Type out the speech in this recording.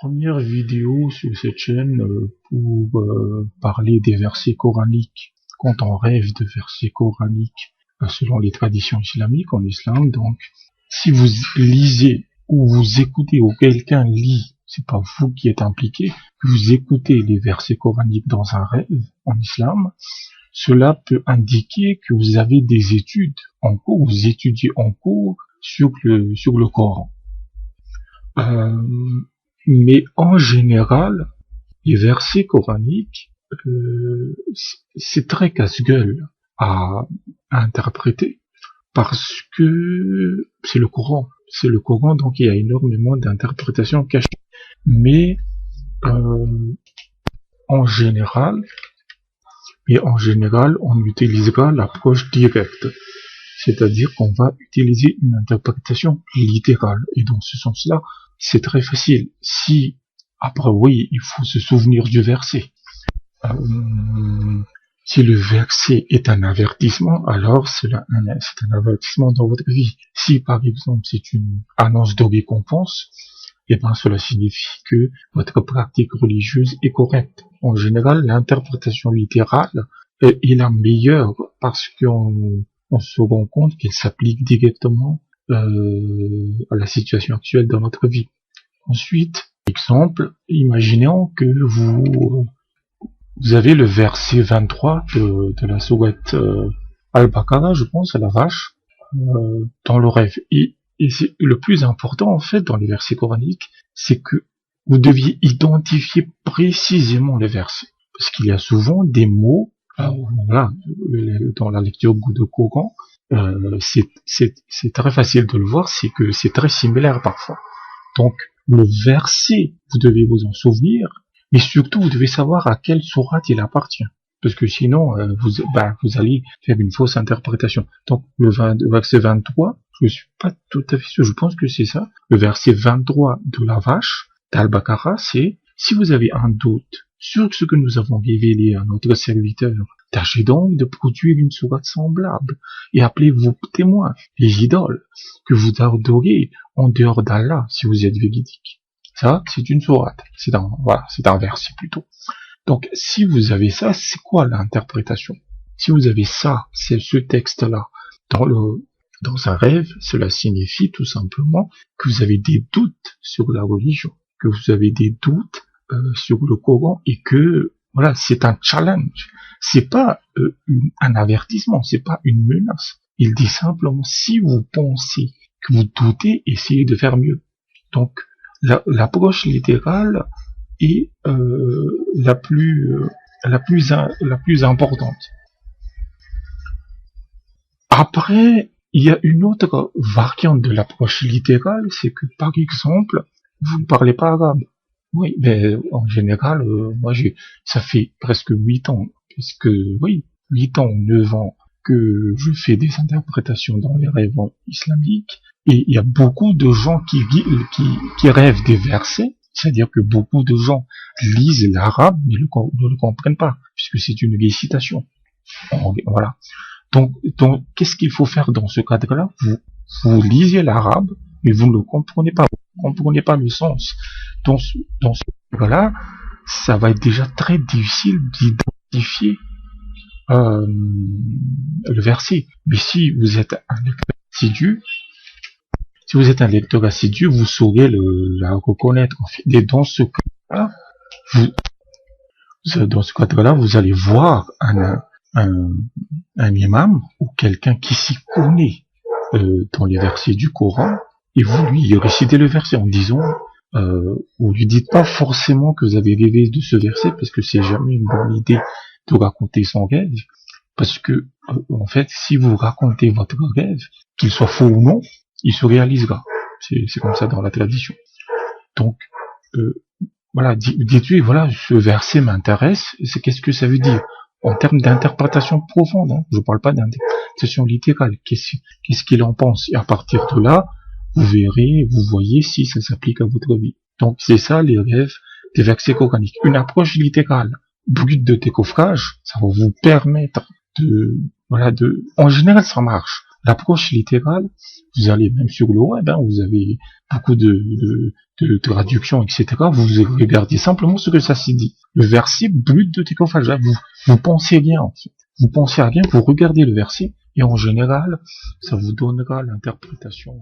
première vidéo sur cette chaîne pour parler des versets coraniques quand on rêve de versets coraniques selon les traditions islamiques en islam. Donc, si vous lisez ou vous écoutez ou quelqu'un lit, c'est pas vous qui êtes impliqué, que vous écoutez les versets coraniques dans un rêve en islam, cela peut indiquer que vous avez des études en cours, vous étudiez en cours sur le Coran. Mais en général, les versets coraniques, c'est très casse-gueule à interpréter parce que c'est le Coran. C'est le Coran, donc il y a énormément d'interprétations cachées. Mais en général, on utilisera l'approche directe. C'est-à-dire qu'on va utiliser une interprétation littérale. Et dans ce sens-là, c'est très facile. Après oui, il faut se souvenir du verset. Si le verset est un avertissement, alors c'est un avertissement dans votre vie. Si par exemple c'est une annonce de récompense, eh ben cela signifie que votre pratique religieuse est correcte. En général, l'interprétation littérale est la meilleure parce qu'on se rend compte qu'elle s'applique directement à la situation actuelle dans notre vie. Ensuite, exemple, imaginons que vous avez le verset 23 de la sourate Al-Baqarah, je pense, à la vache, dans le rêve. Et c'est le plus important, en fait, dans les versets coraniques, c'est que vous deviez identifier précisément les versets. Parce qu'il y a souvent des mots, voilà, dans la lecture de Coran, c'est très facile de le voir, c'est que c'est très similaire parfois. Donc, le verset, vous devez vous en souvenir, mais surtout, vous devez savoir à quelle sourate il appartient. Parce que sinon, vous allez faire une fausse interprétation. Donc, le verset 23, je suis pas tout à fait sûr, je pense que c'est ça. Le verset 23 de la vache, d'Al-Baqarah, c'est, si vous avez un doute sur ce que nous avons révélé à notre serviteur, tâchez donc de produire une sourate semblable et appelez vos témoins, les idoles, que vous adorez en dehors d'Allah, si vous êtes véridique. Ça, c'est une sourate. C'est un verset plutôt. Donc, si vous avez ça, c'est quoi l'interprétation? Si vous avez ça, c'est ce texte-là, dans un rêve, cela signifie tout simplement que vous avez des doutes sur la religion, que vous avez des doutes sur le Coran et que, voilà, c'est un challenge. C'est pas un avertissement, c'est pas une menace. Il dit simplement, si vous pensez que vous doutez, essayez de faire mieux. Donc, l'approche littérale est la plus importante. Après, il y a une autre variante de l'approche littérale, c'est que par exemple, vous ne parlez pas arabe. Oui, mais en général, ça fait presque 8 ans, 8 ans, 9 ans que je fais des interprétations dans les rêves islamiques, et il y a beaucoup de gens qui rêvent des versets, c'est-à-dire que beaucoup de gens lisent l'arabe, mais ne le comprennent pas, puisque c'est une récitation. Voilà. Donc, qu'est-ce qu'il faut faire dans ce cadre-là? Vous lisez l'arabe, mais vous ne le comprenez pas. Vous ne comprenez pas le sens. Dans ce cas-là, ça va être déjà très difficile d'identifier le verset. Mais si vous êtes un lecteur assidu, vous saurez la reconnaître. Et dans ce cadre-là, vous allez voir un imam ou quelqu'un qui s'y connaît dans les versets du Coran, et vous lui récitez le verset en disant, vous lui dites pas forcément que vous avez rêvé de ce verset, parce que c'est jamais une bonne idée de raconter son rêve, parce que en fait, si vous racontez votre rêve, qu'il soit faux ou non, il se réalisera. C'est comme ça dans la tradition. Donc, voilà, dites-lui, voilà, ce verset m'intéresse, qu'est-ce que ça veut dire? En termes d'interprétation profonde, hein. Je ne parle pas d'interprétation littérale. Qu'est-ce qu'il en pense? Et à partir de là, vous verrez, vous voyez si ça s'applique à votre vie. Donc, c'est ça les rêves des versets coraniques. Une approche littérale, but de décoffrage, ça va vous permettre en général, ça marche. L'approche littérale, vous allez même sur le web, hein, vous avez beaucoup de traductions, etc. Vous regardez simplement ce que ça s'y dit. Le verset brut de décoffrage. Vous pensez rien, en fait. Vous pensez à rien, vous regardez le verset, et en général, ça vous donnera l'interprétation